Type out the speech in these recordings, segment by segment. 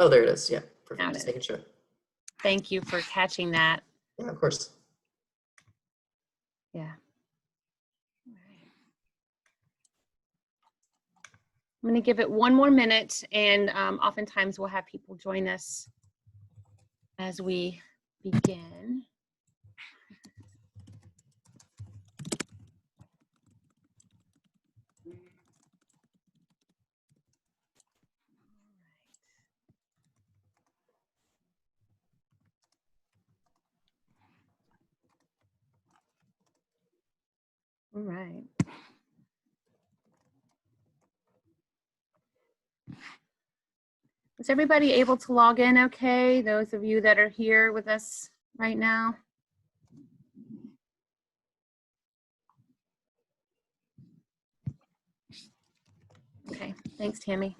Oh, there it is. Yeah, perfect. Got Just it. making sure. Thank you for catching that. Yeah, of course. Yeah. All right. I'm going to give it one more minute, and oftentimes we'll have people join us as we begin. All right. Is everybody able to log in okay? Those of you that are here with us right now? Okay, thanks, Tammy.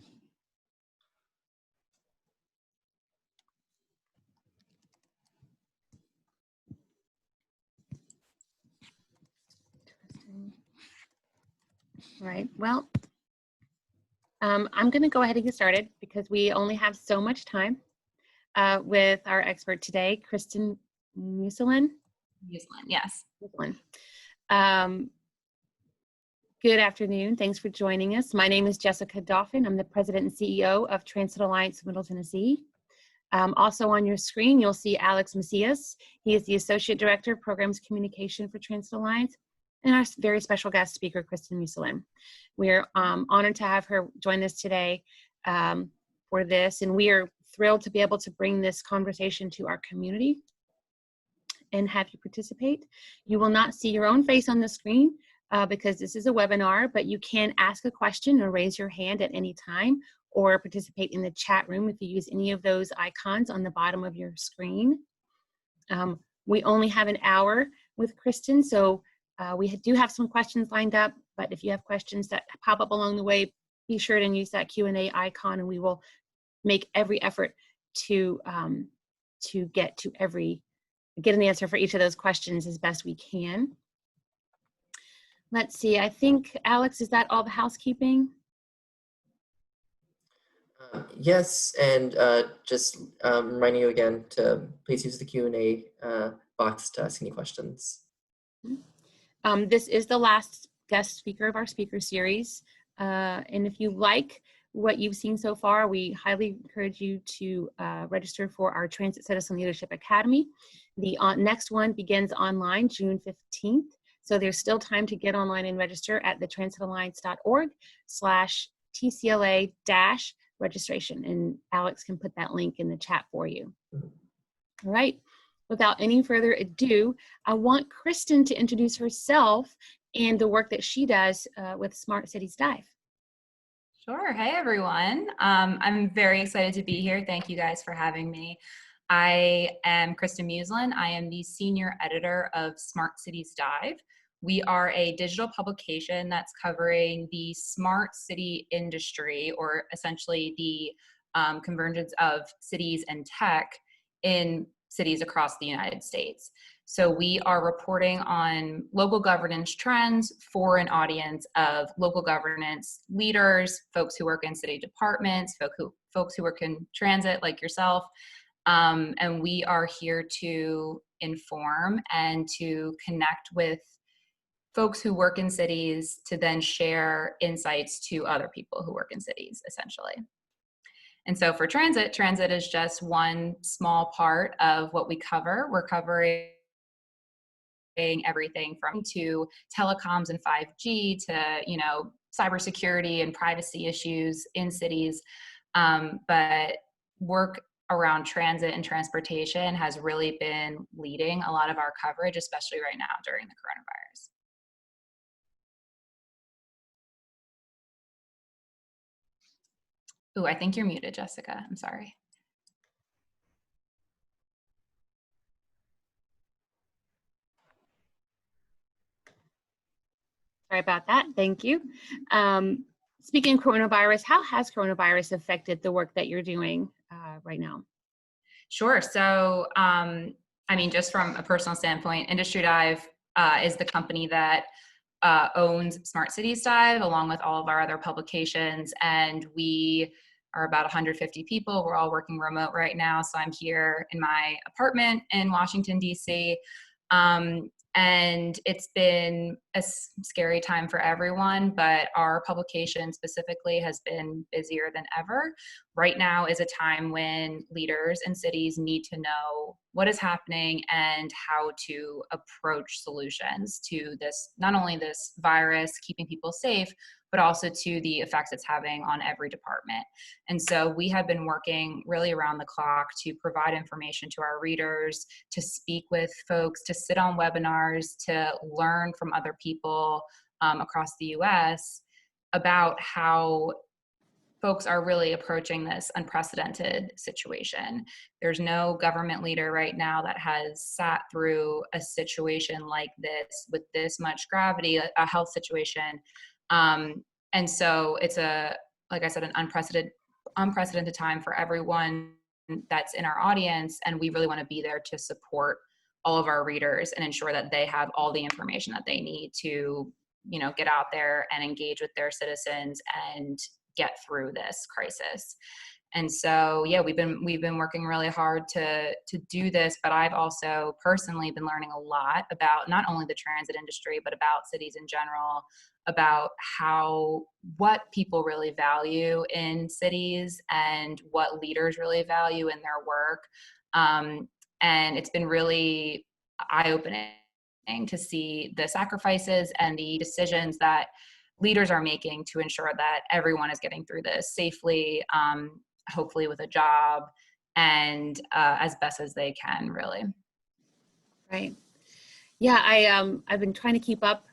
All right, well, I'm gonna go ahead and get started because we only have so much time with our expert today, Kristin Musulin. Musulin, yes. Musulin. Good afternoon. Thanks for joining us. My name is Jessica Dauphin. I'm the president and CEO of Transit Alliance of Middle Tennessee. Also on your screen, you'll see Alex Macias. He is the Associate Director of Programs Communication for Transit Alliance, and our very special guest speaker, Kristin Musulin. We're honored to have her join us today for this, and we are thrilled to be able to bring this conversation to our community and have you participate. You will not see your own face on the screen because this is a webinar, but you can ask a question or raise your hand at any time or participate in the chat room if you use any of those icons on the bottom of your screen. We only have an hour with Kristin, so we do have some questions lined up, but if you have questions that pop up along the way, be sure to use that Q&A icon, and we will make every effort to get an answer for each of those questions as best we can. Let's see, I think, Alex, is that all the housekeeping? Yes, and just reminding you again to please use the Q&A box to ask any questions. This is the last guest speaker of our speaker series. And if you like what you've seen so far, we highly encourage you to register for our Transit Citizen Leadership Academy. The next one begins online June 15th. So there's still time to get online and register at thetransitaligance.org/TCLA-registration. And Alex can put that link in the chat for you. All right. Without any further ado, I want Kristin to introduce herself and the work that she does with Smart Cities Dive. Sure. Hey, everyone. I'm very excited to be here. Thank you guys for having me. I am Kristin Musulin. I am the senior editor of Smart Cities Dive. We are a digital publication that's covering the smart city industry, or essentially the convergence of cities and tech in cities across the United States. So we are reporting on local governance trends for an audience of local governance leaders, folks who work in city departments, folks who work in transit like yourself. And we are here to inform and to connect with folks who work in cities to then share insights to other people who work in cities, essentially. And so for transit is just one small part of what we cover. We're covering everything from to telecoms and 5G to, cybersecurity and privacy issues in cities. But work around transit and transportation has really been leading a lot of our coverage, especially right now during the coronavirus. Ooh, I think you're muted, Jessica. I'm sorry. Sorry about that. Thank you. Speaking of coronavirus, how has coronavirus affected the work that you're doing right now? Sure. So, just from a personal standpoint, Industry Dive is the company that owns Smart Cities Dive, along with all of our other publications. And we are about 150 people. We're all working remote right now. So I'm here in my apartment in Washington, D.C. And it's been a scary time for everyone, but our publication specifically has been busier than ever. Right now is a time when leaders and cities need to know what is happening and how to approach solutions to this, not only this virus, keeping people safe, but also to the effects it's having on every department. And so we have been working really around the clock to provide information to our readers, to speak with folks, to sit on webinars, to learn from other people across the US about how folks are really approaching this unprecedented situation. There's no government leader right now that has sat through a situation like this with this much gravity, a health situation. And so it's like I said, an unprecedented time for everyone that's in our audience. And we really want to be there to support all of our readers and ensure that they have all the information that they need to, get out there and engage with their citizens and get through this crisis. And so, yeah, we've been working really hard to do this, but I've also personally been learning a lot about not only the transit industry, but about cities in general, about what people really value in cities and what leaders really value in their work. And it's been really eye-opening to see the sacrifices and the decisions that leaders are making to ensure that everyone is getting through this safely, hopefully with a job, and as best as they can, really. Right. Yeah, I've been trying to keep up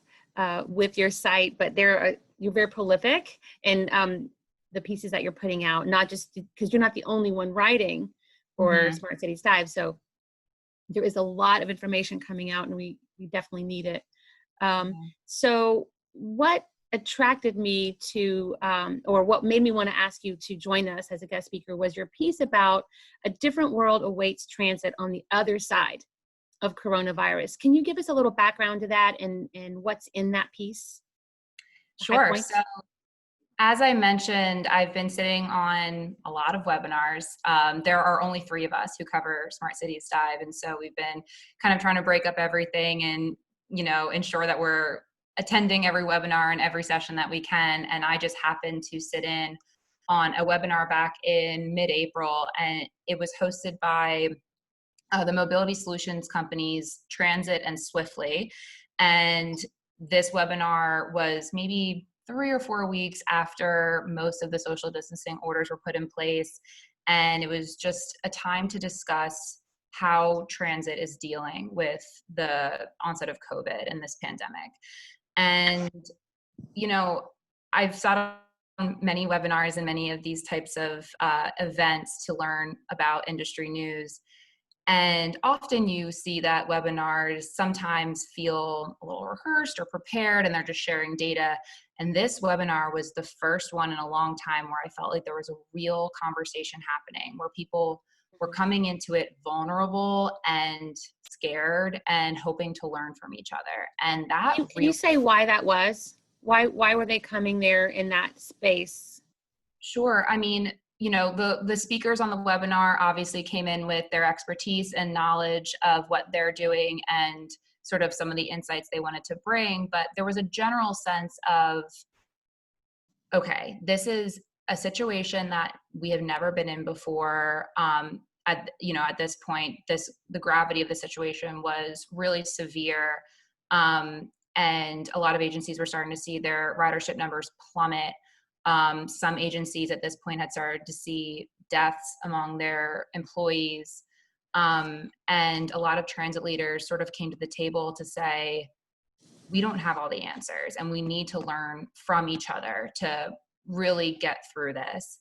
with your site, but you're very prolific in the pieces that you're putting out, not just because you're not the only one writing for Smart Cities Dive. So there is a lot of information coming out, and we definitely need it. So what attracted me to, or what made me want to ask you to join us as a guest speaker was your piece about a different world awaits transit on the other side of coronavirus. Can you give us a little background to that and what's in that piece? Sure. So as I mentioned, I've been sitting on a lot of webinars. There are only 3 of us who cover Smart Cities Dive. And so we've been kind of trying to break up everything and, ensure that we're attending every webinar and every session that we can. And I just happened to sit in on a webinar back in mid-April, and it was hosted by the mobility solutions companies Transit and Swiftly. And this webinar was maybe 3 or 4 weeks after most of the social distancing orders were put in place. And it was just a time to discuss how transit is dealing with the onset of COVID and this pandemic. And, I've sat on many webinars and many of these types of events to learn about industry news. And often you see that webinars sometimes feel a little rehearsed or prepared, and they're just sharing data. And this webinar was the first one in a long time where I felt like there was a real conversation happening, where people were coming into it vulnerable and scared and hoping to learn from each other. And that can you say why that was? Why were they coming there in that space? Sure. I mean, the speakers on the webinar obviously came in with their expertise and knowledge of what they're doing and sort of some of the insights they wanted to bring. But there was a general sense of, okay, this is a situation that we have never been in before. At this point, the gravity of the situation was really severe. And a lot of agencies were starting to see their ridership numbers plummet. Some agencies at this point had started to see deaths among their employees. And a lot of transit leaders sort of came to the table to say, we don't have all the answers, and we need to learn from each other to really get through this.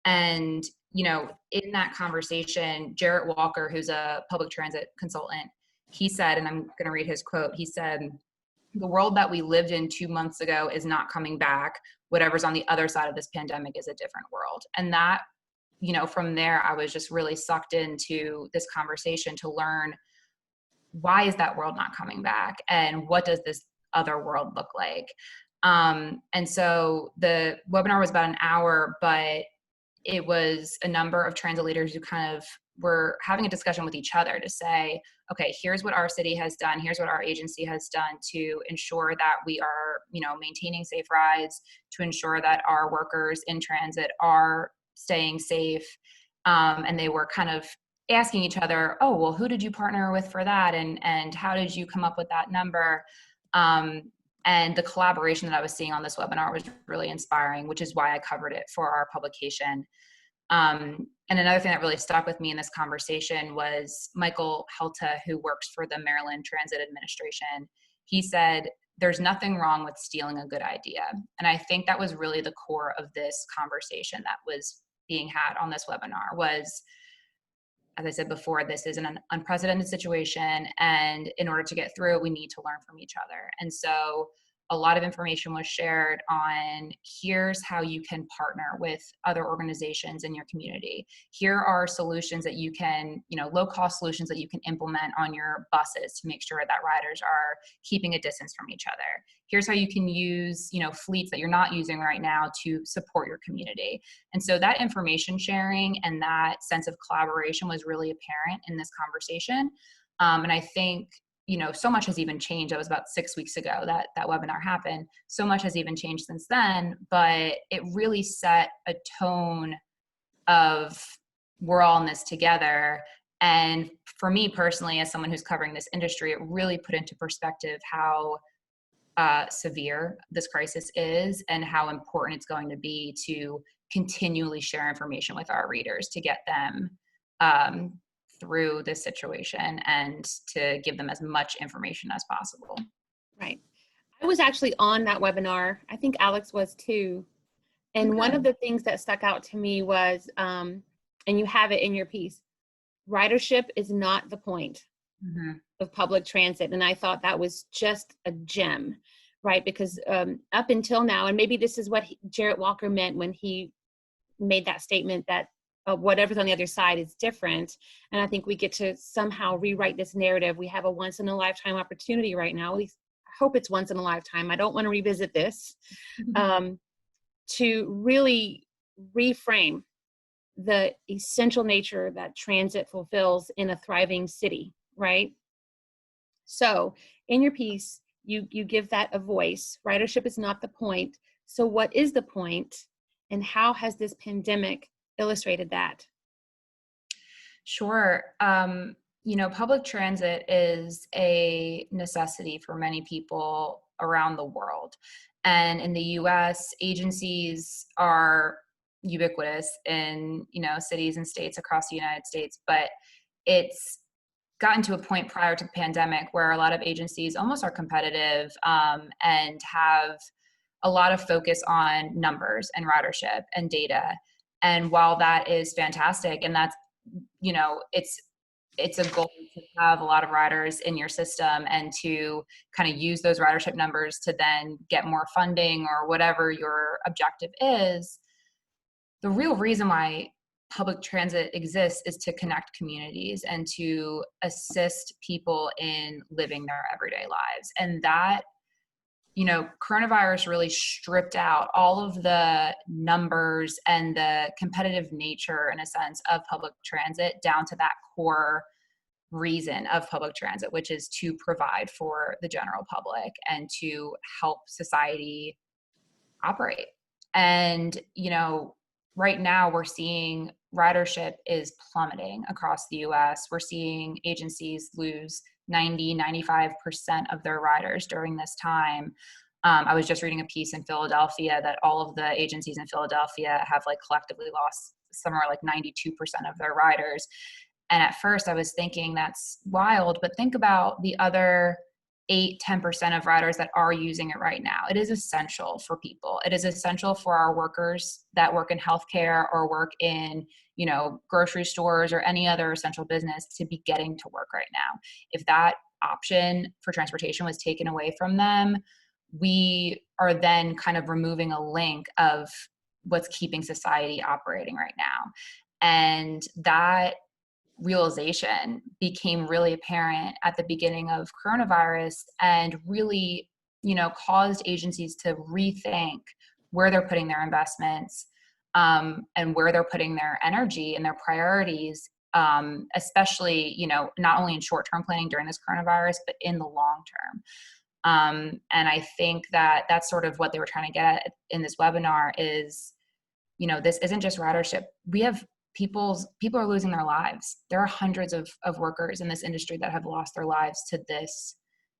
And, in that conversation, Jarrett Walker, who's a public transit consultant, he said, and I'm going to read his quote, he said, "The world that we lived in 2 months ago is not coming back. Whatever's on the other side of this pandemic is a different world." And that, from there, I was just really sucked into this conversation to learn, why is that world not coming back? And what does this other world look like? And so the webinar was about an hour, but it was a number of transit leaders who kind of were having a discussion with each other to say, okay, here's what our city has done, here's what our agency has done to ensure that we are, maintaining safe rides, to ensure that our workers in transit are staying safe. And they were kind of asking each other, oh, well, who did you partner with for that? And how did you come up with that number? And the collaboration that I was seeing on this webinar was really inspiring, which is why I covered it for our publication. And another thing that really stuck with me in this conversation was Michael Helta, who works for the Maryland Transit Administration. He said, there's nothing wrong with stealing a good idea. And I think that was really the core of this conversation that was being had on this webinar was, as I said before, this is an unprecedented situation. And in order to get through it, we need to learn from each other. And so a lot of information was shared on here's how you can partner with other organizations in your community. Here are solutions that you can, low cost solutions that you can implement on your buses to make sure that riders are keeping a distance from each other. Here's how you can use, fleets that you're not using right now to support your community. And so that information sharing and that sense of collaboration was really apparent in this conversation. And I think, so much has even changed. That was about 6 weeks ago that webinar happened. So much has even changed since then, but it really set a tone of we're all in this together. And for me personally, as someone who's covering this industry, it really put into perspective how severe this crisis is and how important it's going to be to continually share information with our readers to get them through this situation and to give them as much information as possible. Right. I was actually on that webinar. I think Alex was too. And Okay. one of the things that stuck out to me was, and you have it in your piece, ridership is not the point of public transit. And I thought that was just a gem, right? Because up until now, and maybe this is what Jarrett Walker meant when he made that statement that whatever's on the other side is different. And I think we get to somehow rewrite this narrative. We have a once in a lifetime opportunity right now. At least I hope it's once in a lifetime. I don't want to revisit this, to really reframe the essential nature that transit fulfills in a thriving city, right? So in your piece, you give that a voice. Ridership is not the point. So what is the point, and how has this pandemic illustrated that? Sure. Public transit is a necessity for many people around the world. And in the US, agencies are ubiquitous in, cities and states across the United States, but it's gotten to a point prior to the pandemic where a lot of agencies almost are competitive and have a lot of focus on numbers and ridership and data. And while that is fantastic, and that's, it's a goal to have a lot of riders in your system and to kind of use those ridership numbers to then get more funding or whatever your objective is, the real reason why public transit exists is to connect communities and to assist people in living their everyday lives. And that, coronavirus really stripped out all of the numbers and the competitive nature, in a sense, of public transit down to that core reason of public transit, which is to provide for the general public and to help society operate. And, right now we're seeing ridership is plummeting across the US. We're seeing agencies lose 95% of their riders during this time. I was just reading a piece in Philadelphia that all of the agencies in Philadelphia have collectively lost somewhere like 92% of their riders. And at first I was thinking that's wild, but think about the other 8-10% of riders that are using it right now. It is essential for people. It is essential for our workers that work in healthcare or work in, grocery stores or any other essential business to be getting to work right now. If that option for transportation was taken away from them, we are then kind of removing a link of what's keeping society operating right now. And that realization became really apparent at the beginning of coronavirus and really, caused agencies to rethink where they're putting their investments, and where they're putting their energy and their priorities, especially, you know, not only in short-term planning during this coronavirus, but in the long term. And I think that that's sort of what they were trying to get at in this webinar is, you know, this isn't just ridership. We have people are losing their lives. There are hundreds of workers in this industry that have lost their lives to this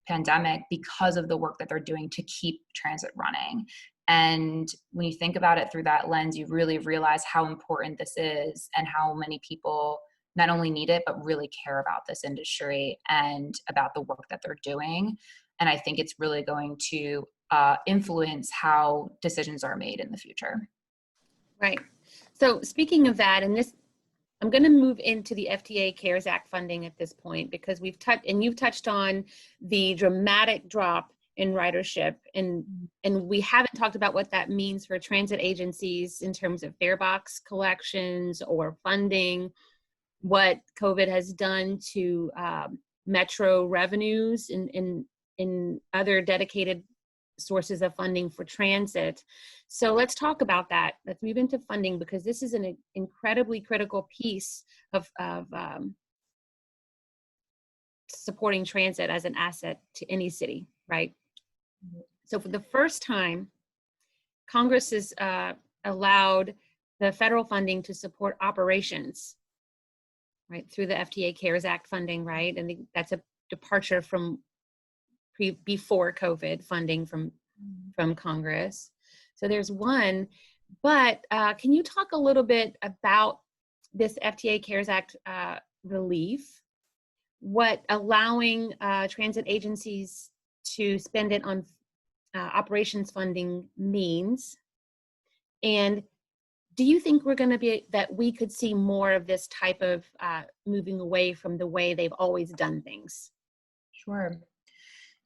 pandemic because of the work that they're doing to keep transit running. And when you think about it through that lens, you really realize how important this is and how many people not only need it, but really care about this industry and about the work that they're doing. And I think it's really going to influence how decisions are made in the future. Right. So speaking of that, and this, I'm going to move into the FTA CARES Act funding at this point, because you've touched on the dramatic drop in ridership, and we haven't talked about what that means for transit agencies in terms of fare box collections or funding, what COVID has done to metro revenues in other dedicated sources of funding for transit. So let's talk about that. Let's move into funding, because this is an incredibly critical piece of supporting transit as an asset to any city, right? So for the first time, Congress has allowed the federal funding to support operations, right, through the FTA CARES Act funding, right? And that's a departure from before COVID funding from Congress. So there's one, but can you talk a little bit about this FTA CARES Act relief, what allowing transit agencies to spend it on operations funding means, and do you think we're going to be, that we could see more of this type of moving away from the way they've always done things? Sure.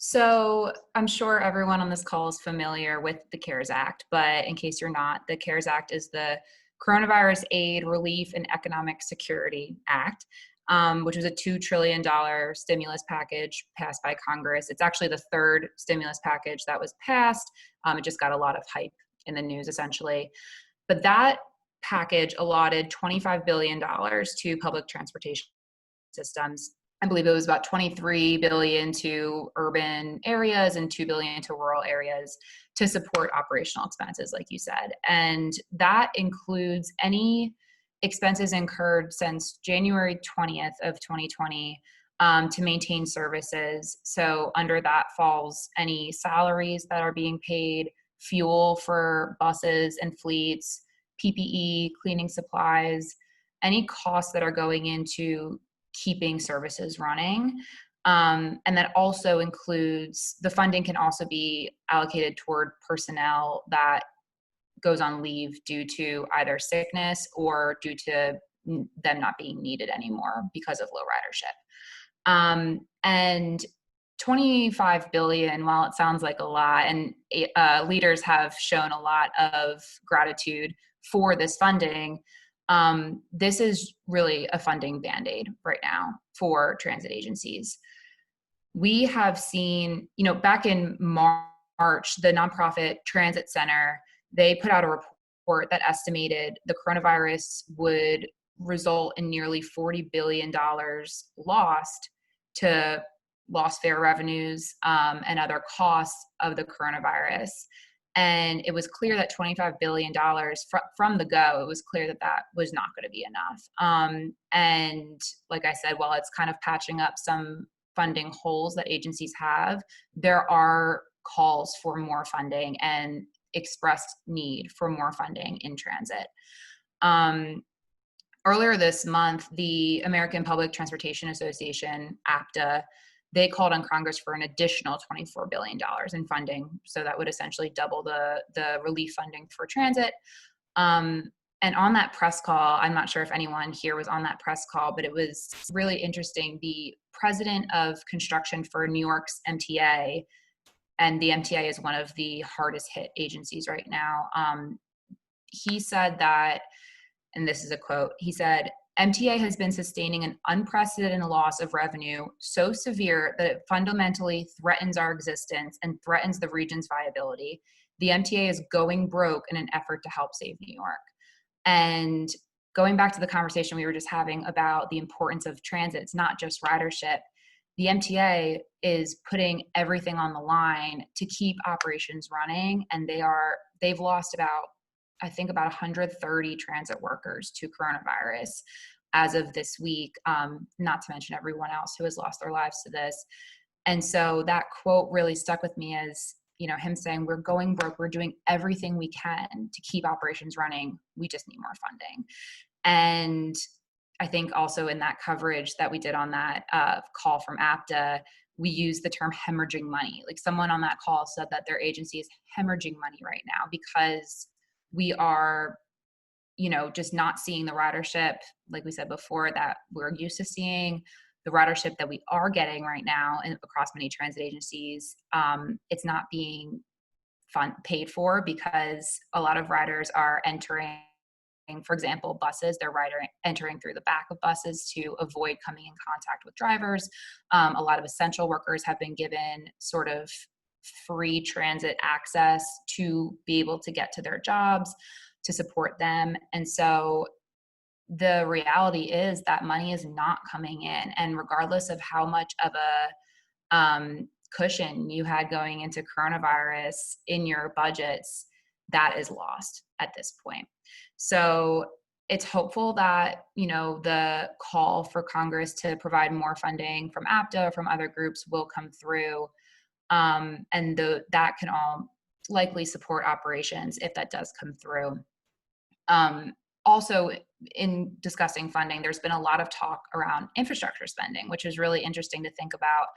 So I'm sure everyone on this call is familiar with the CARES Act, but in case you're not, the CARES Act is the Coronavirus Aid, Relief, and Economic Security Act, which was a $2 trillion stimulus package passed by Congress. It's actually the third stimulus package that was passed. It just got a lot of hype in the news, essentially. But that package allotted $25 billion to public transportation systems. I believe it was about $23 billion to urban areas and $2 billion to rural areas to support operational expenses, like you said. And that includes any expenses incurred since January 20th of 2020 to maintain services. So under that falls any salaries that are being paid, fuel for buses and fleets, PPE, cleaning supplies, any costs that are going into keeping services running. And that also includes, the funding can also be allocated toward personnel that goes on leave due to either sickness or due to them not being needed anymore because of low ridership. And 25 billion, while it sounds like a lot, and leaders have shown a lot of gratitude for this funding, this is really a funding Band-Aid right now for transit agencies. We have seen, back in March, the nonprofit Transit Center, they put out a report that estimated the coronavirus would result in nearly $40 billion lost to lost fare revenues and other costs of the coronavirus. And it was clear that $25 billion from the go, it was clear that that was not going to be enough. And like I said, while it's kind of patching up some funding holes that agencies have, there are calls for more funding and expressed need for more funding in transit. Earlier this month, the American Public Transportation Association, APTA, they called on Congress for an additional $24 billion in funding. So that would essentially double the relief funding for transit. And on that press call, I'm not sure if anyone here was on that press call, but it was really interesting. The president of construction for New York's MTA, and the MTA is one of the hardest hit agencies right now, he said that, and this is a quote, he said, "MTA has been sustaining an unprecedented loss of revenue so severe that it fundamentally threatens our existence and threatens the region's viability. The MTA is going broke in an effort to help save New York." And going back to the conversation we were just having about the importance of transit, it's not just ridership. The MTA is putting everything on the line to keep operations running, and they've lost about 130 transit workers to coronavirus as of this week, not to mention everyone else who has lost their lives to this. And so that quote really stuck with me as, him saying, we're going broke, we're doing everything we can to keep operations running, we just need more funding. And I think also in that coverage that we did on that call from APTA, we used the term hemorrhaging money. Like, someone on that call said that their agency is hemorrhaging money right now because we are, just not seeing the ridership, like we said before, that we're used to seeing. The ridership that we are getting right now across many transit agencies, it's not being paid for because a lot of riders are entering, for example, buses. They're entering through the back of buses to avoid coming in contact with drivers. A lot of essential workers have been given sort of free transit access to be able to get to their jobs, to support them. And so the reality is that money is not coming in. And regardless of how much of a cushion you had going into coronavirus in your budgets, that is lost at this point. So it's hopeful that, the call for Congress to provide more funding from APTA, from other groups, will come through. And that can all likely support operations if that does come through. Also, in discussing funding, there's been a lot of talk around infrastructure spending, which is really interesting to think about.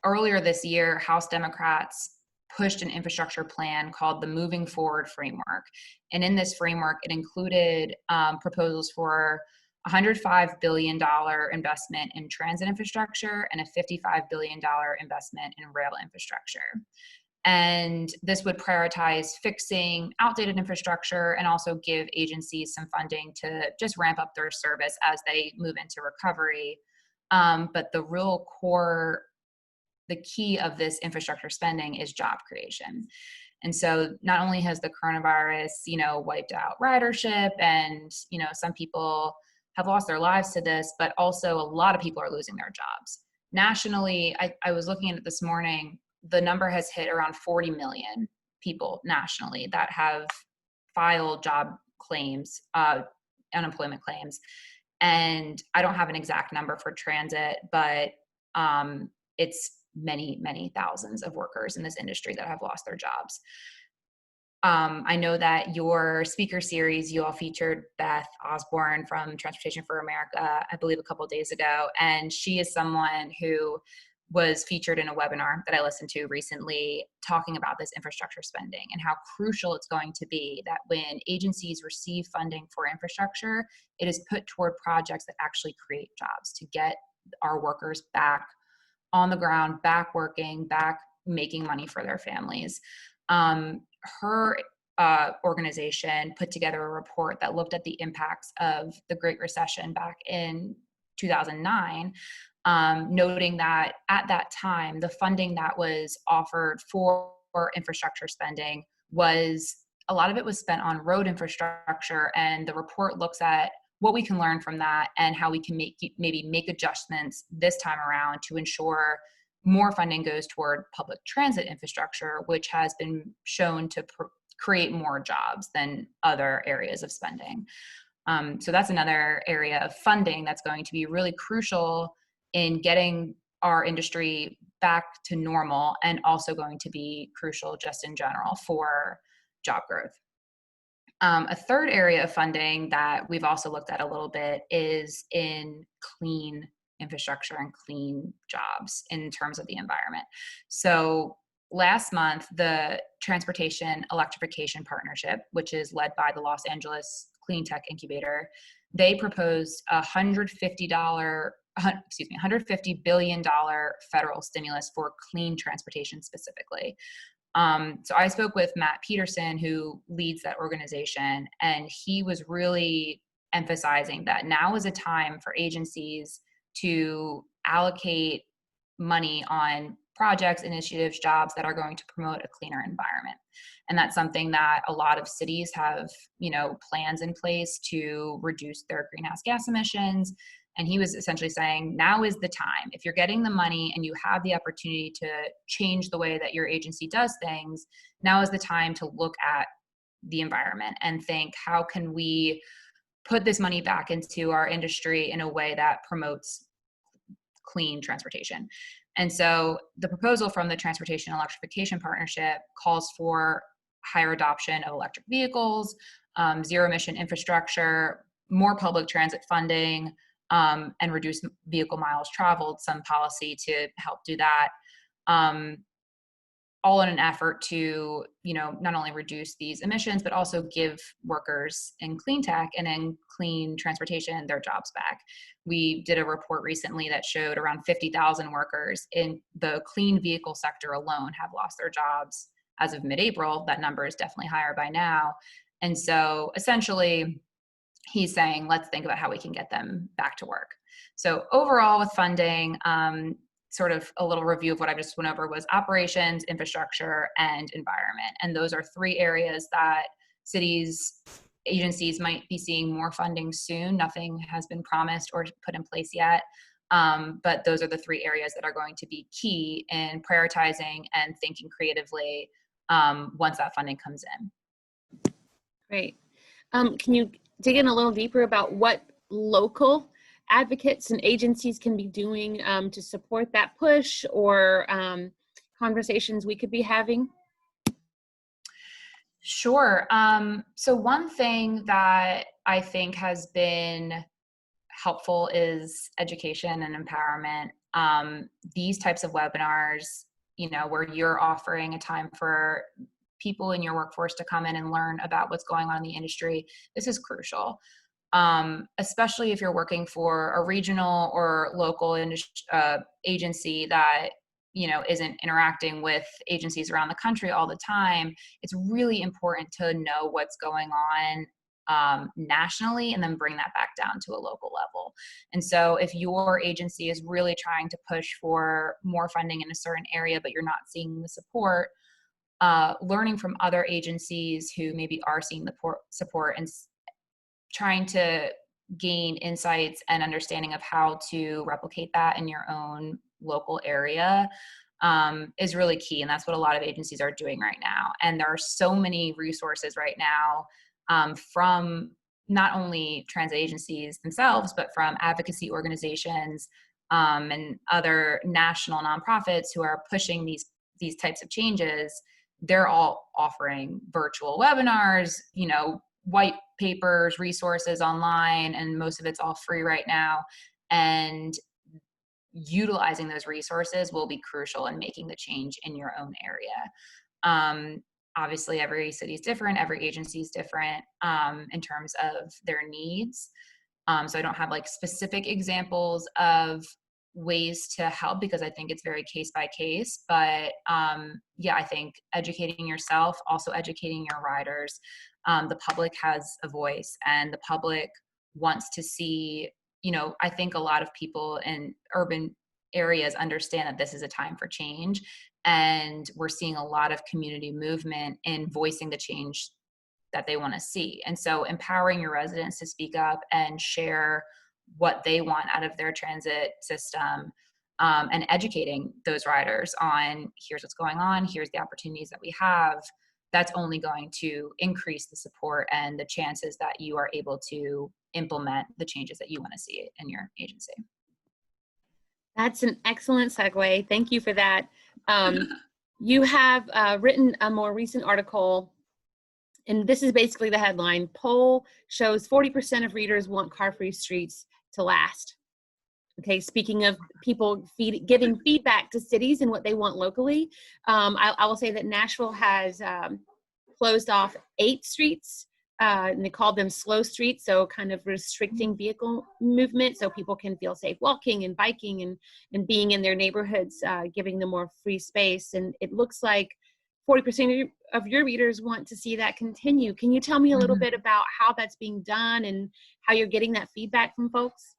Earlier this year, House Democrats pushed an infrastructure plan called the Moving Forward Framework. And in this framework, it included proposals for $105 billion investment in transit infrastructure and a $55 billion investment in rail infrastructure. And this would prioritize fixing outdated infrastructure and also give agencies some funding to just ramp up their service as they move into recovery. But the real core, the key of this infrastructure spending is job creation. And so not only has the coronavirus, wiped out ridership and, some people have lost their lives to this, but also a lot of people are losing their jobs. Nationally, I was looking at it this morning, the number has hit around 40 million people nationally that have filed job claims, unemployment claims. And I don't have an exact number for transit, but it's many, many thousands of workers in this industry that have lost their jobs. I know that your speaker series, you all featured Beth Osborne from Transportation for America, I believe a couple of days ago. And she is someone who was featured in a webinar that I listened to recently talking about this infrastructure spending and how crucial it's going to be that when agencies receive funding for infrastructure, it is put toward projects that actually create jobs to get our workers back on the ground, back working, back making money for their families. Her organization put together a report that looked at the impacts of the Great Recession back in 2009, noting that at that time, the funding that was offered for infrastructure spending was, a lot of it was spent on road infrastructure, and the report looks at what we can learn from that and how we can maybe make adjustments this time around to ensure more funding goes toward public transit infrastructure, which has been shown to create more jobs than other areas of spending. So that's another area of funding that's going to be really crucial in getting our industry back to normal, and also going to be crucial just in general for job growth. A third area of funding that we've also looked at a little bit is in clean infrastructure and clean jobs in terms of the environment. So last month, the Transportation Electrification Partnership, which is led by the Los Angeles Clean Tech Incubator, they proposed $150 billion federal stimulus for clean transportation specifically. So I spoke with Matt Peterson, who leads that organization, and he was really emphasizing that now is a time for agencies to allocate money on projects, initiatives, jobs that are going to promote a cleaner environment. And that's something that a lot of cities have, plans in place to reduce their greenhouse gas emissions. And he was essentially saying, now is the time. If you're getting the money and you have the opportunity to change the way that your agency does things, now is the time to look at the environment and think, how can we put this money back into our industry in a way that promotes clean transportation? And so the proposal from the Transportation Electrification Partnership calls for higher adoption of electric vehicles, zero emission infrastructure, more public transit funding, and reduce vehicle miles traveled, some policy to help do that, all in an effort to, not only reduce these emissions, but also give workers in clean tech and in clean transportation their jobs back. We did a report recently that showed around 50,000 workers in the clean vehicle sector alone have lost their jobs as of mid-April. That number is definitely higher by now. And so essentially, he's saying, let's think about how we can get them back to work. So overall with funding, sort of a little review of what I just went over was operations, infrastructure, and environment. And those are three areas that cities, agencies might be seeing more funding soon. Nothing has been promised or put in place yet. But those are the three areas that are going to be key in prioritizing and thinking creatively once that funding comes in. Great. Can you dig in a little deeper about what local advocates and agencies can be doing to support that push, or conversations we could be having? Sure. So one thing that I think has been helpful is education and empowerment. These types of webinars, where you're offering a time for people in your workforce to come in and learn about what's going on in the industry, this is crucial. Especially if you're working for a regional or local agency that isn't interacting with agencies around the country all the time. It's really important to know what's going on nationally and then bring that back down to a local level. And so if your agency is really trying to push for more funding in a certain area, but you're not seeing the support, learning from other agencies who maybe are seeing the support and trying to gain insights and understanding of how to replicate that in your own local area is really key. And that's what a lot of agencies are doing right now. And there are so many resources right now from not only transit agencies themselves, but from advocacy organizations and other national nonprofits who are pushing these types of changes. They're all offering virtual webinars, white papers, resources online, and most of it's all free right now. And utilizing those resources will be crucial in making the change in your own area. Obviously, every city is different, every agency is different in terms of their needs. So I don't have like specific examples of ways to help because I think it's very case by case, but I think educating yourself, also educating your riders. The public has a voice and the public wants to see, I think a lot of people in urban areas understand that this is a time for change, and we're seeing a lot of community movement in voicing the change that they want to see. And so empowering your residents to speak up and share what they want out of their transit system, and educating those riders on here's what's going on, here's the opportunities that we have, that's only going to increase the support and the chances that you are able to implement the changes that you want to see in your agency. That's an excellent segue. Thank you for that. You have written a more recent article, and this is basically the headline: poll shows 40% of readers want car-free streets to last. Okay, speaking of people giving feedback to cities and what they want locally, I will say that Nashville has closed off 8 streets, and they call them slow streets, so kind of restricting vehicle movement so people can feel safe walking and biking and being in their neighborhoods, giving them more free space. And it looks like 40% of your readers want to see that continue. Can you tell me a little bit about how that's being done and how you're getting that feedback from folks?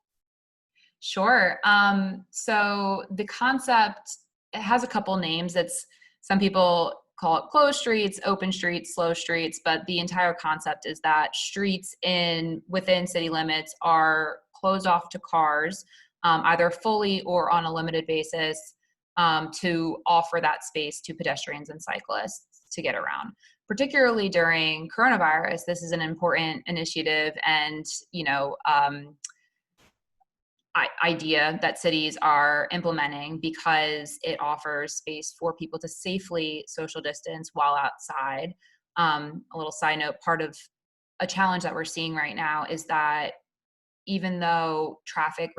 Sure. So the concept it has a couple names. Some people call it closed streets, open streets, slow streets, but the entire concept is that streets within city limits are closed off to cars, either fully or on a limited basis, to offer that space to pedestrians and cyclists to get around. Particularly during coronavirus, this is an important initiative and, idea that cities are implementing because it offers space for people to safely social distance while outside. A little side note, part of a challenge that we're seeing right now is that even though traffic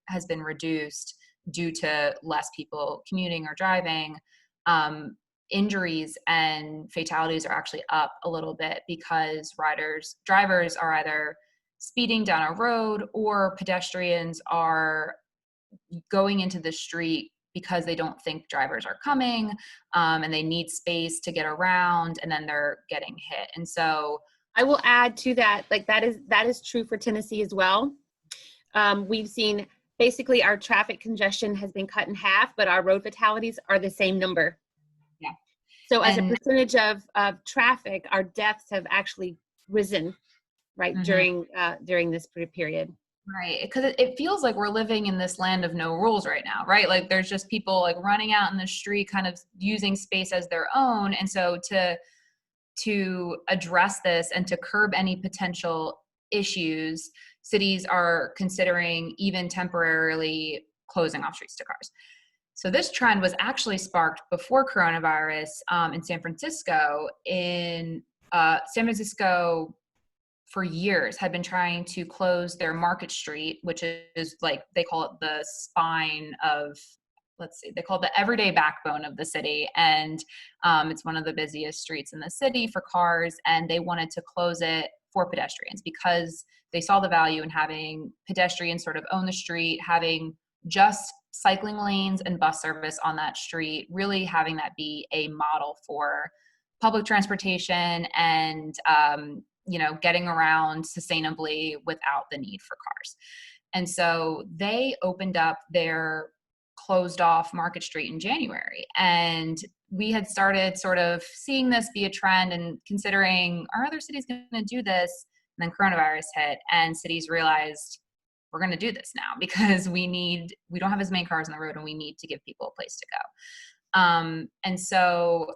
has been reduced due to less people commuting or driving, injuries and fatalities are actually up a little bit because drivers are either speeding down a road or pedestrians are going into the street because they don't think drivers are coming, and they need space to get around, and then they're getting hit. And so I will add to that, like that is true for Tennessee as well. We've seen basically our traffic congestion has been cut in half, but our road fatalities are the same number. Yeah. So as a percentage of traffic, our deaths have actually risen, right, during this period. Right, because it feels like we're living in this land of no rules right now, right? Like there's just people like running out in the street, kind of using space as their own. And so to address this and to curb any potential issues, cities are considering even temporarily closing off streets to cars. So this trend was actually sparked before coronavirus in San Francisco. San Francisco for years had been trying to close their Market Street, which is like, they call it the spine of, they call it the everyday backbone of the city. And it's one of the busiest streets in the city for cars. And they wanted to close it for pedestrians because they saw the value in having pedestrians sort of own the street, having just cycling lanes and bus service on that street, really having that be a model for public transportation and, getting around sustainably without the need for cars. And so they opened up their closed off Market Street in January. And we had started sort of seeing this be a trend and considering, are other cities going to do this? And then coronavirus hit and cities realized we're going to do this now because we don't have as many cars on the road and we need to give people a place to go. And so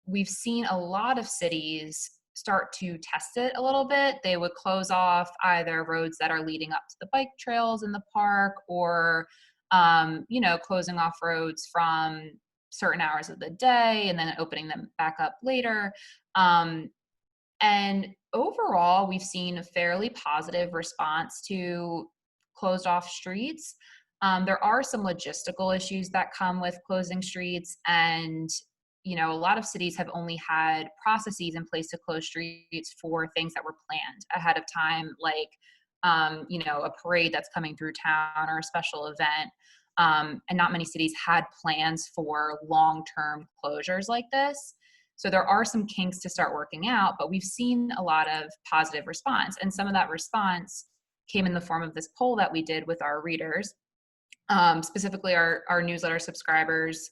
we've seen a lot of cities start to test it a little bit. They would close off either roads that are leading up to the bike trails in the park or, closing off roads from certain hours of the day and then opening them back up later. And overall, we've seen a fairly positive response to closed off streets. There are some logistical issues that come with closing streets, and a lot of cities have only had processes in place to close streets for things that were planned ahead of time, like a parade that's coming through town or a special event. And not many cities had plans for long-term closures like this. So there are some kinks to start working out, but we've seen a lot of positive response. And some of that response came in the form of this poll that we did with our readers, specifically our newsletter subscribers.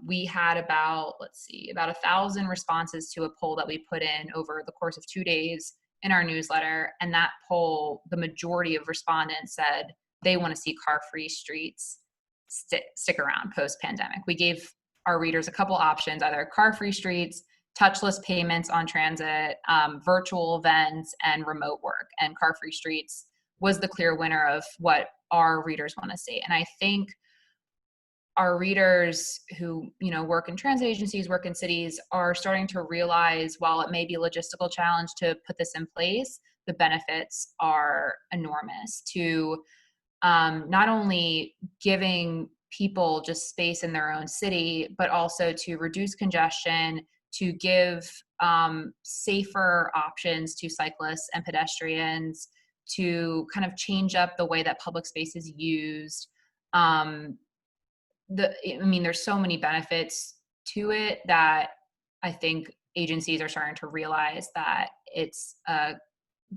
We had about 1,000 responses to a poll that we put in over the course of 2 days in our newsletter. And that poll, the majority of respondents said they want to see car-free streets stick around post-pandemic. We gave our readers a couple options, either car-free streets, touchless payments on transit, virtual events, and remote work. And car-free streets was the clear winner of what our readers want to see. And I think our readers who, work in transit agencies, work in cities, are starting to realize, while it may be a logistical challenge to put this in place, the benefits are enormous to not only giving people just space in their own city, but also to reduce congestion, to give safer options to cyclists and pedestrians, to kind of change up the way that public space is used. There's so many benefits to it that I think agencies are starting to realize that it's a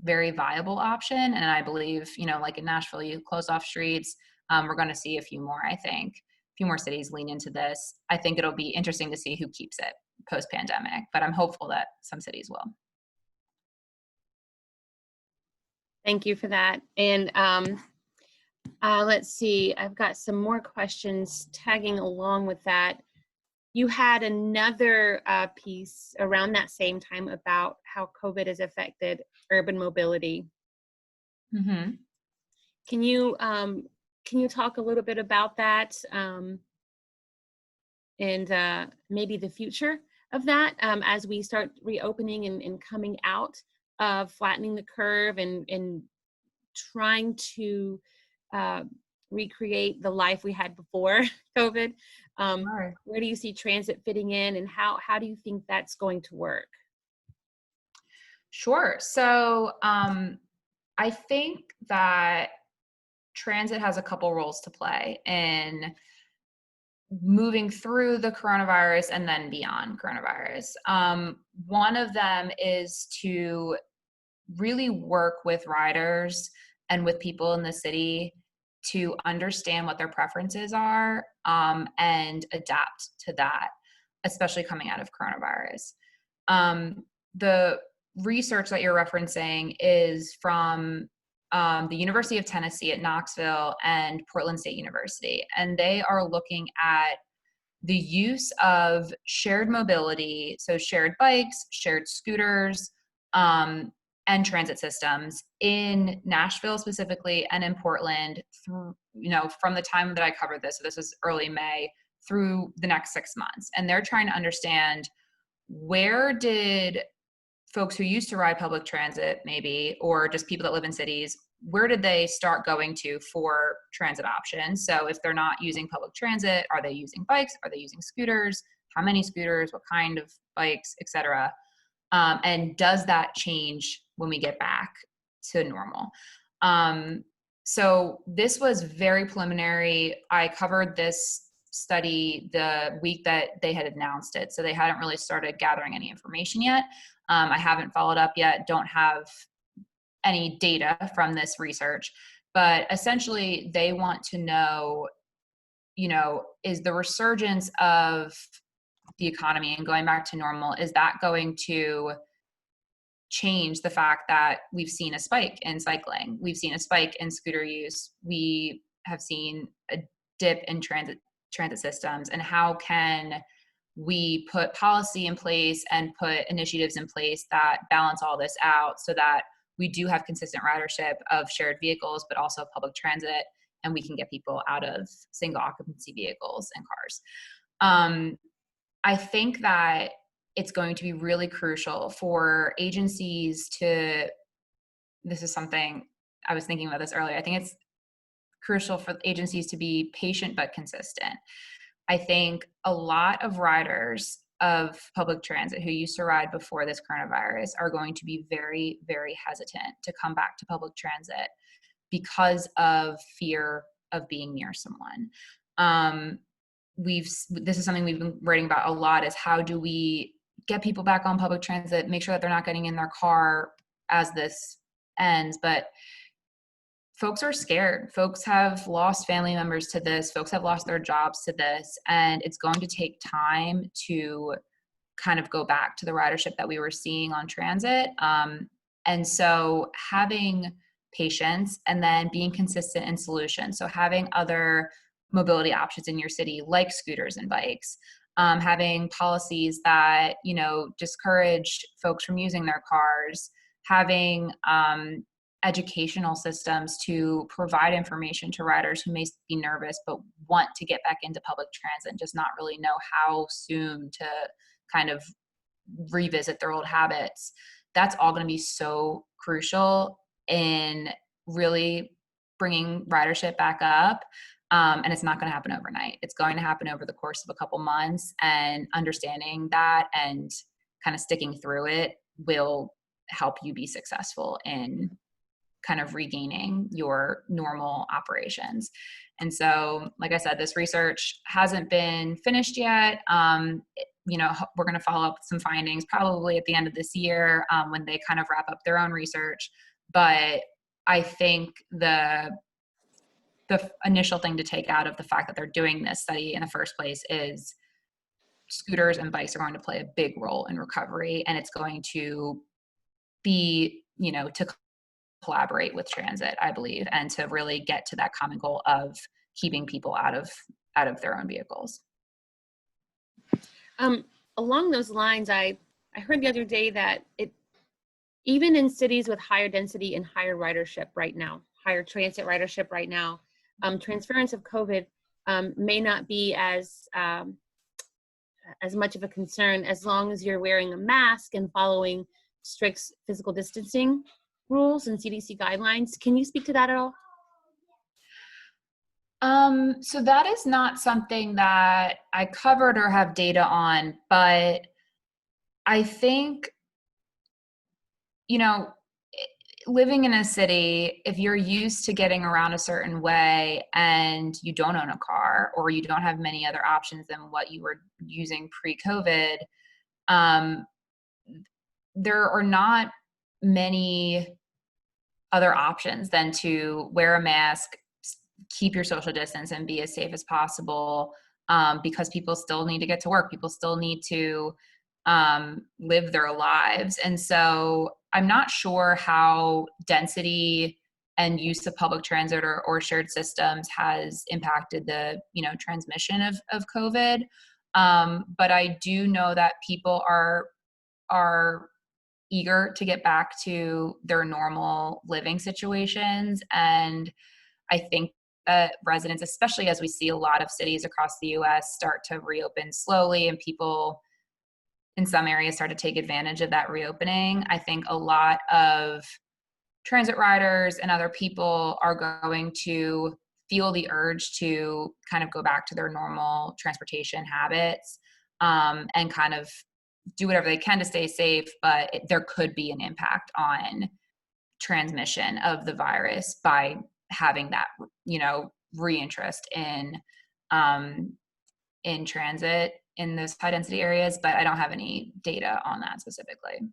very viable option. And I believe, like in Nashville, you close off streets. We're going to see a few more, I think, few more cities lean into this. I think it'll be interesting to see who keeps it post-pandemic, but I'm hopeful that some cities will. Thank you for that. And let's see, I've got some more questions tagging along with that. You had another piece around that same time about how COVID has affected urban mobility. Mm-hmm. Can you talk a little bit about that and maybe the future of that as we start reopening and coming out of flattening the curve and trying to recreate the life we had before COVID? Sure. Where do you see transit fitting in, and how do you think that's going to work? Sure. So I think that transit has a couple roles to play in moving through the coronavirus and then beyond coronavirus. One of them is to really work with riders and with people in the city to understand what their preferences are and adapt to that, especially coming out of coronavirus. The research that you're referencing is from the University of Tennessee at Knoxville and Portland State University, and they are looking at the use of shared mobility, so shared bikes, shared scooters, and transit systems in Nashville specifically and in Portland through, from the time that I covered this, so this is early May, through the next 6 months. And they're trying to understand, where did folks who used to ride public transit maybe, or just people that live in cities, where did they start going to for transit options? So if they're not using public transit, are they using bikes? Are they using scooters? How many scooters? What kind of bikes, et cetera? And does that change when we get back to normal? So this was very preliminary. I covered this study the week that they had announced it, so they hadn't really started gathering any information yet. I haven't followed up yet, don't have any data from this research, but essentially they want to know, is the resurgence of the economy and going back to normal, is that going to change the fact that we've seen a spike in cycling, we've seen a spike in scooter use, we have seen a dip in transit systems, and how can we put policy in place and put initiatives in place that balance all this out so that we do have consistent ridership of shared vehicles, but also public transit, and we can get people out of single occupancy vehicles and cars. I think that it's going to be really crucial for agencies to, this is something I was thinking about this earlier, I think it's crucial for agencies to be patient but consistent. I think a lot of riders of public transit who used to ride before this coronavirus are going to be very, very hesitant to come back to public transit because of fear of being near someone. This is something we've been writing about a lot, is how do we get people back on public transit, make sure that they're not getting in their car as this ends. But folks are scared. Folks have lost family members to this. Folks have lost their jobs to this. And it's going to take time to kind of go back to the ridership that we were seeing on transit. And so having patience and then being consistent in solutions. So having other mobility options in your city, like scooters and bikes, having policies that, discourage folks from using their cars, having educational systems to provide information to riders who may be nervous but want to get back into public transit and just not really know how soon to kind of revisit their old habits. That's all going to be so crucial in really bringing ridership back up. And it's not going to happen overnight. It's going to happen over the course of a couple months, and understanding that and kind of sticking through it will help you be successful in kind of regaining your normal operations. And so, like I said, this research hasn't been finished yet. We're going to follow up with some findings probably at the end of this year when they kind of wrap up their own research. But I think the the initial thing to take out of the fact that they're doing this study in the first place is scooters and bikes are going to play a big role in recovery, and it's going to be, to collaborate with transit, I believe, and to really get to that common goal of keeping people out of their own vehicles. Along those lines, I heard the other day that even in cities with higher density and higher ridership right now, higher transit ridership right now, transference of COVID may not be as much of a concern as long as you're wearing a mask and following strict physical distancing rules and CDC guidelines. Can you speak to that at all? So that is not something that I covered or have data on, but I think, living in a city, if you're used to getting around a certain way and you don't own a car or you don't have many other options than what you were using pre-COVID, there are not many other options than to wear a mask, keep your social distance, and be as safe as possible, because people still need to get to work. People still need to live their lives. And so I'm not sure how density and use of public transit or shared systems has impacted the, transmission of COVID. But I do know that people are eager to get back to their normal living situations. And I think that residents, especially as we see a lot of cities across the US start to reopen slowly and people in some areas start to take advantage of that reopening, I think a lot of transit riders and other people are going to feel the urge to kind of go back to their normal transportation habits, and kind of do whatever they can to stay safe, but there could be an impact on transmission of the virus by having that, reinterest in transit in those high density areas, but I don't have any data on that specifically.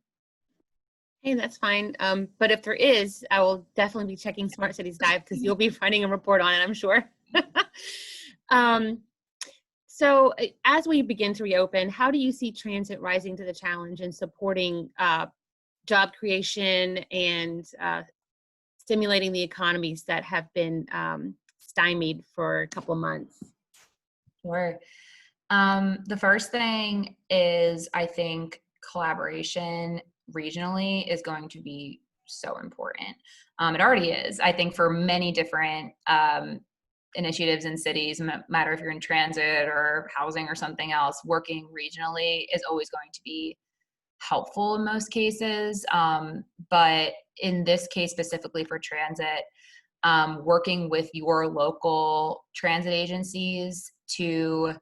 Hey, that's fine. But if there is, I will definitely be checking Smart Cities Dive because you'll be writing a report on it, I'm sure. So as we begin to reopen, how do you see transit rising to the challenge and supporting job creation and stimulating the economies that have been stymied for a couple of months? Sure. The first thing is, I think collaboration regionally is going to be so important. It already is, I think, for many different initiatives in cities, matter if you're in transit or housing or something else, working regionally is always going to be helpful in most cases. But in this case, specifically for transit, working with your local transit agencies to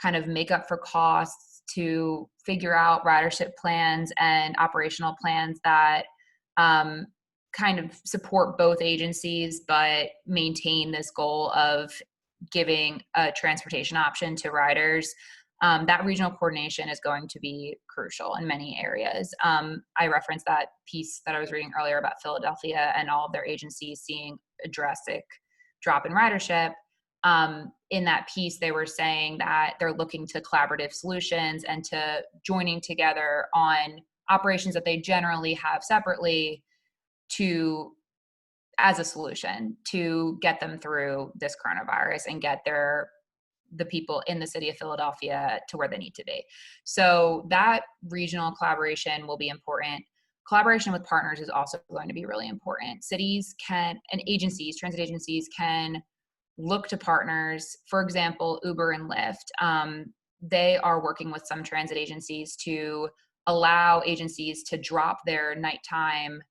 kind of make up for costs, to figure out ridership plans and operational plans that kind of support both agencies, but maintain this goal of giving a transportation option to riders. That regional coordination is going to be crucial in many areas. I referenced that piece that I was reading earlier about Philadelphia and all of their agencies seeing a drastic drop in ridership. In that piece, they were saying that they're looking to collaborative solutions and to joining together on operations that they generally have separately as a solution to get them through this coronavirus and get the people in the city of Philadelphia to where they need to be. So that regional collaboration will be important. Collaboration with partners is also going to be really important. Cities and transit agencies can look to partners. For example, Uber and Lyft, they are working with some transit agencies to allow agencies to drop their nighttime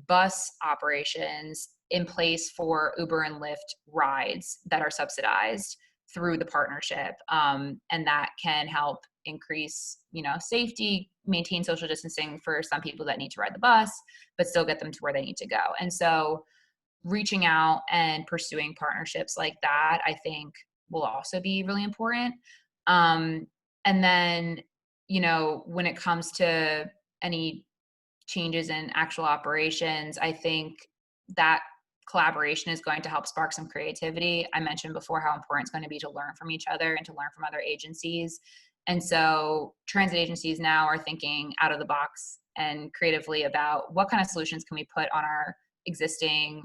bus operations in place for Uber and Lyft rides that are subsidized through the partnership. And that can help increase, safety, maintain social distancing for some people that need to ride the bus, but still get them to where they need to go. And so reaching out and pursuing partnerships like that, I think will also be really important. And then, when it comes to any changes in actual operations, I think that collaboration is going to help spark some creativity. I mentioned before how important it's going to be to learn from each other and to learn from other agencies. And so transit agencies now are thinking out of the box and creatively about what kind of solutions can we put on our existing,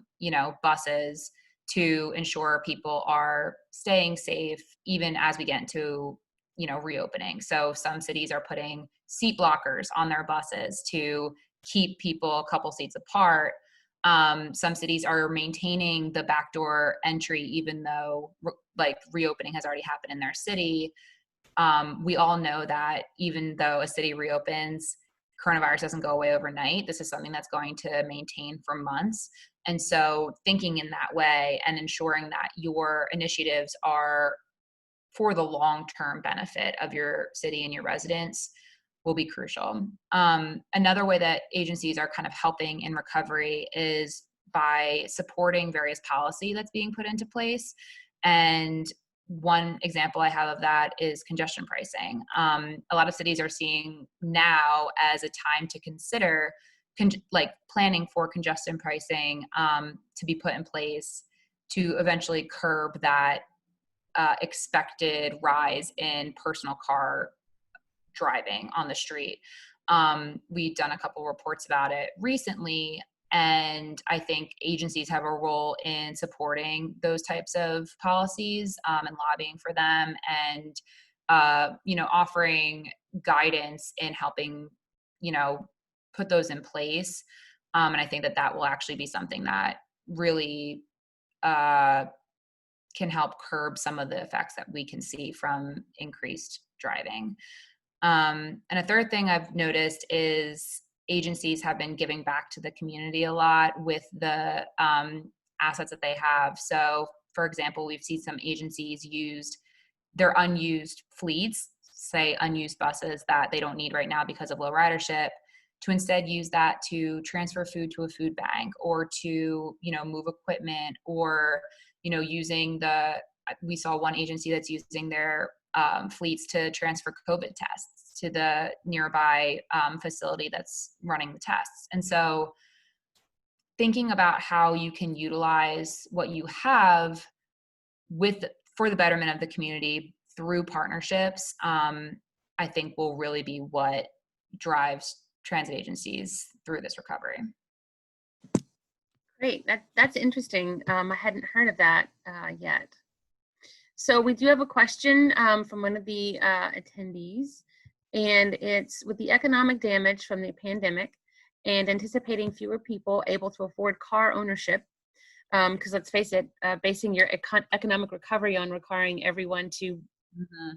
buses to ensure people are staying safe, even as we get into, reopening. So some cities are putting seat blockers on their buses to keep people a couple seats apart. Some cities are maintaining the backdoor entry, even though reopening has already happened in their city. We all know that even though a city reopens, coronavirus doesn't go away overnight. This is something that's going to maintain for months. And so thinking in that way and ensuring that your initiatives are for the long-term benefit of your city and your residents will be crucial. Another way that agencies are kind of helping in recovery is by supporting various policy that's being put into place. And one example I have of that is congestion pricing. A lot of cities are seeing now as a time to consider planning for congestion pricing to be put in place to eventually curb that expected rise in personal car driving on the street. We've done a couple reports about it recently, and I think agencies have a role in supporting those types of policies and lobbying for them, and offering guidance in helping put those in place. And I think that will actually be something that really can help curb some of the effects that we can see from increased driving. And a third thing I've noticed is agencies have been giving back to the community a lot with the assets that they have. So, for example, we've seen some agencies use their unused fleets, say unused buses that they don't need right now because of low ridership, to instead use that to transfer food to a food bank, or to, move equipment, or, we saw one agency that's using their fleets to transfer COVID tests to the nearby facility that's running the tests. And so thinking about how you can utilize what you have for the betterment of the community through partnerships, I think will really be what drives transit agencies through this recovery. Great, that's interesting. I hadn't heard of that yet. So we do have a question from one of the attendees, and it's: with the economic damage from the pandemic and anticipating fewer people able to afford car ownership, because let's face it, basing your economic recovery on requiring everyone to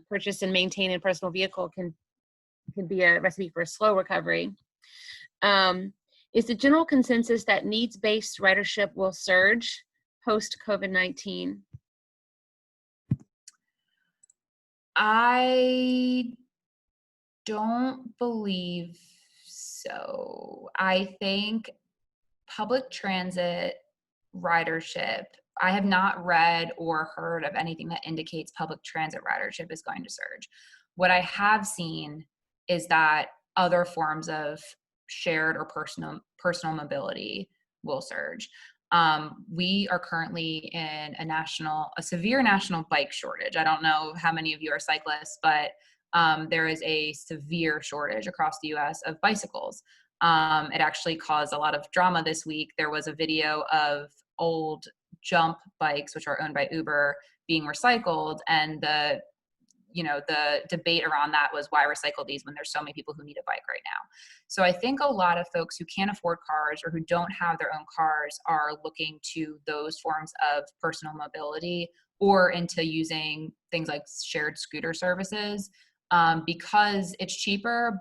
purchase and maintain a personal vehicle can be a recipe for a slow recovery. Is the general consensus that needs-based ridership will surge post-COVID-19? I don't believe so. I think public transit ridership, I have not read or heard of anything that indicates public transit ridership is going to surge. What I have seen is that other forms of shared or personal mobility will surge. We are currently in a severe national bike shortage. I don't know how many of you are cyclists, but there is a severe shortage across the US of bicycles. It actually caused a lot of drama this week. There was a video of old jump bikes, which are owned by Uber, being recycled, and the debate around that was, why recycle these when there's so many people who need a bike right now? So I think a lot of folks who can't afford cars or who don't have their own cars are looking to those forms of personal mobility, or into using things like shared scooter services, because it's cheaper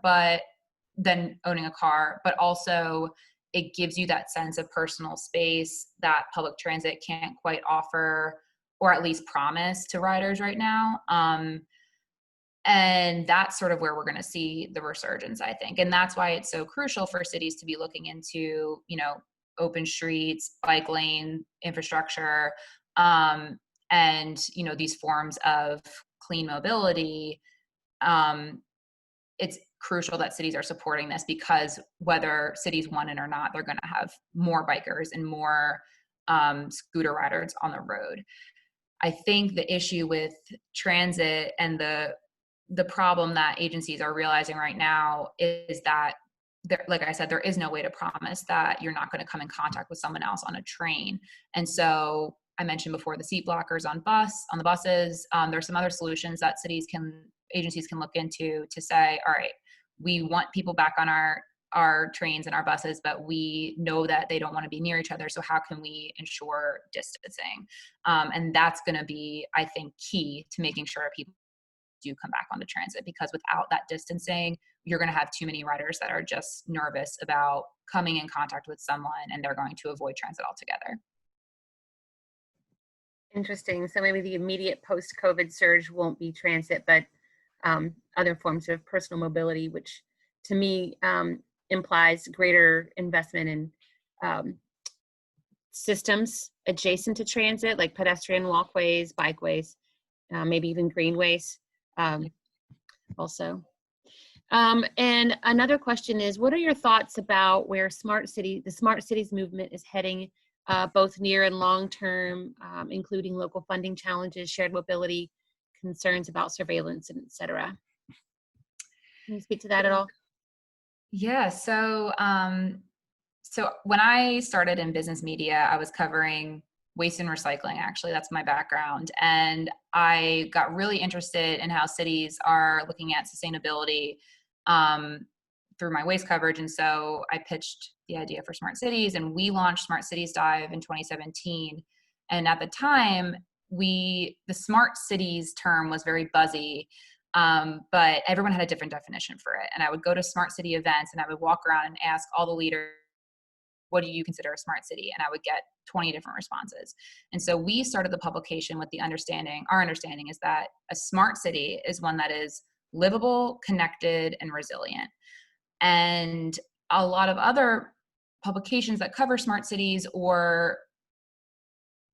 than owning a car, but also it gives you that sense of personal space that public transit can't quite offer, or at least promise to riders right now. And that's sort of where we're going to see the resurgence, I think. And that's why it's so crucial for cities to be looking into, open streets, bike lane infrastructure, and, these forms of clean mobility. It's crucial that cities are supporting this, because whether cities want it or not, they're going to have more bikers and more scooter riders on the road. I think the issue with transit and the problem that agencies are realizing right now is that there, like I said, there is no way to promise that you're not going to come in contact with someone else on a train. And so I mentioned before the seat blockers on the buses. There's some other solutions that agencies can look into to say, all right, we want people back on our trains and our buses, but we know that they don't want to be near each other. So how can we ensure distancing? And that's going to be, I think, key to making sure people do come back onto transit, because without that distancing, you're going to have too many riders that are just nervous about coming in contact with someone, and they're going to avoid transit altogether. Interesting. So maybe the immediate post-COVID surge won't be transit, but other forms of personal mobility, which to me implies greater investment in systems adjacent to transit, like pedestrian walkways, bikeways, maybe even greenways also. And another question is, what are your thoughts about where the smart cities movement is heading, both near and long term, including local funding challenges, shared mobility, concerns about surveillance, and et cetera? Can you speak to that at all? Yeah. So when I started in business media, I was covering waste and recycling. Actually, that's my background. And I got really interested in how cities are looking at sustainability through my waste coverage. And so I pitched the idea for Smart Cities, and we launched Smart Cities Dive in 2017. And at the time, the Smart Cities term was very buzzy, but everyone had a different definition for it. And I would go to Smart City events and I would walk around and ask all the leaders, what do you consider a smart city? And I would get 20 different responses. And so we started the publication with our understanding is that a smart city is one that is livable, connected, and resilient. And a lot of other publications that cover smart cities or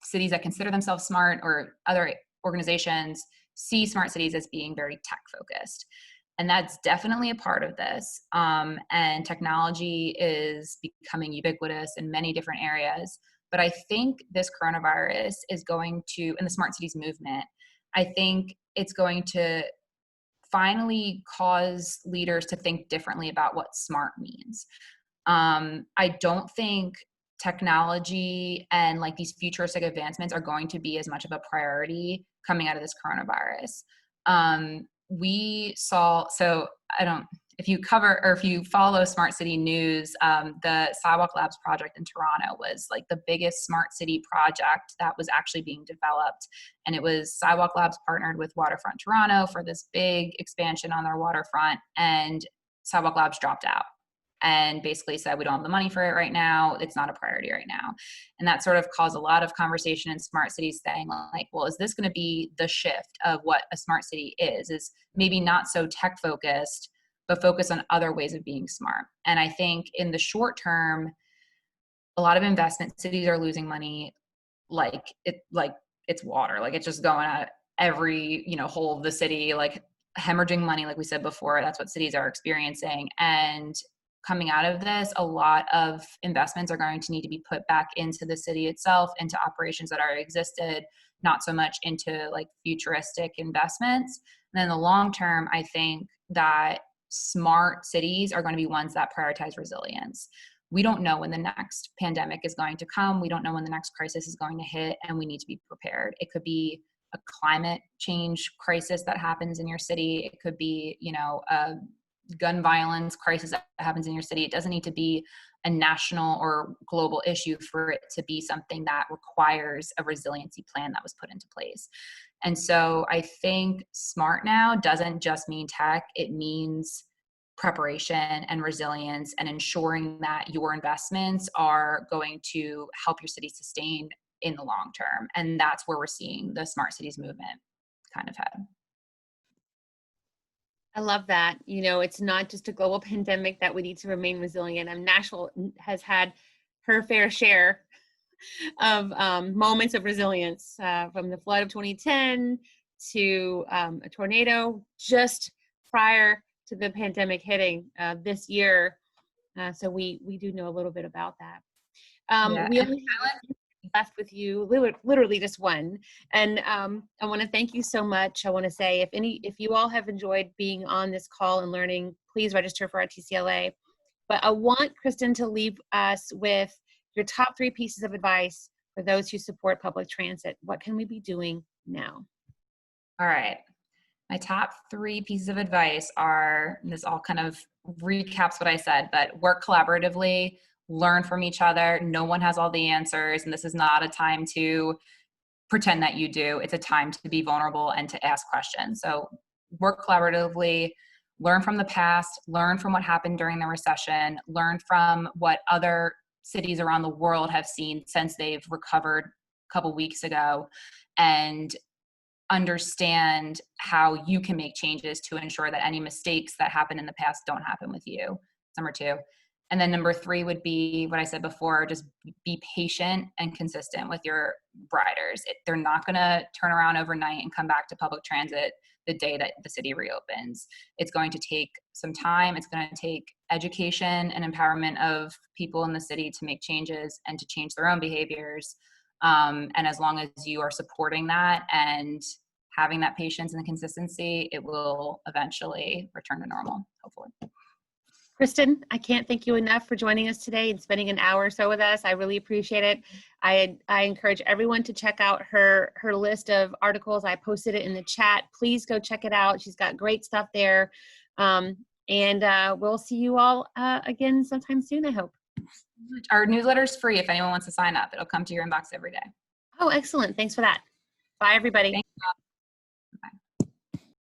cities that consider themselves smart, or other organizations, see smart cities as being very tech focused. And that's definitely a part of this. And technology is becoming ubiquitous in many different areas. But I think this coronavirus is going to, in the smart cities movement, I think it's going to finally cause leaders to think differently about what smart means. I don't think technology and like these futuristic advancements are going to be as much of a priority coming out of this coronavirus. If you follow Smart City News, the Sidewalk Labs project in Toronto was like the biggest smart city project that was actually being developed. And it was Sidewalk Labs partnered with Waterfront Toronto for this big expansion on their waterfront, and Sidewalk Labs dropped out and basically said, we don't have the money for it right now. It's not a priority right now. And that sort of caused a lot of conversation in smart cities saying like, well, is this going to be the shift of what a smart city is maybe not so tech focused, but focus on other ways of being smart. And I think in the short term, a lot of investment cities are losing money like it's water. Like it's just going out every, hole of the city, like hemorrhaging money, like we said before. That's what cities are experiencing. And coming out of this, a lot of investments are going to need to be put back into the city itself, into operations that already existed, not so much into like futuristic investments. And then in the long term, I think that smart cities are going to be ones that prioritize resilience. We don't know when the next pandemic is going to come. We don't know when the next crisis is going to hit, and we need to be prepared. It could be a climate change crisis that happens in your city. It could be, a gun violence crisis that happens in your city. It doesn't need to be a national or global issue for it to be something that requires a resiliency plan that was put into place. And so I think smart now doesn't just mean tech, it means preparation and resilience and ensuring that your investments are going to help your city sustain in the long term. And that's where we're seeing the smart cities movement kind of head. I love that. It's not just a global pandemic that we need to remain resilient. Nashville has had her fair share of moments of resilience, from the flood of 2010 to a tornado just prior to the pandemic hitting this year. So we do know a little bit about that. Yeah, left with you, literally just one. And I want to thank you so much. I want to say if you all have enjoyed being on this call and learning, please register for our TCLA. But I want Kristin to leave us with your top 3 pieces of advice for those who support public transit. What can we be doing now? All right. My top 3 pieces of advice are, and this all kind of recaps what I said, but work collaboratively, learn from each other. No one has all the answers, and this is not a time to pretend that you do. It's a time to be vulnerable and to ask questions. So work collaboratively, learn from the past, learn from what happened during the recession, learn from what other cities around the world have seen since they've recovered a couple weeks ago, and understand how you can make changes to ensure that any mistakes that happened in the past don't happen with you. Number 2. And then number 3 would be what I said before, just be patient and consistent with your riders. They're not going to turn around overnight and come back to public transit the day that the city reopens. It's going to take some time. It's going to take education and empowerment of people in the city to make changes and to change their own behaviors. And as long as you are supporting that and having that patience and consistency, it will eventually return to normal, hopefully. Kristin, I can't thank you enough for joining us today and spending an hour or so with us. I really appreciate it. I encourage everyone to check out her list of articles. I posted it in the chat. Please go check it out. She's got great stuff there. And we'll see you all again sometime soon, I hope. Our newsletter is free if anyone wants to sign up. It'll come to your inbox every day. Oh, excellent. Thanks for that. Bye, everybody. Thank you.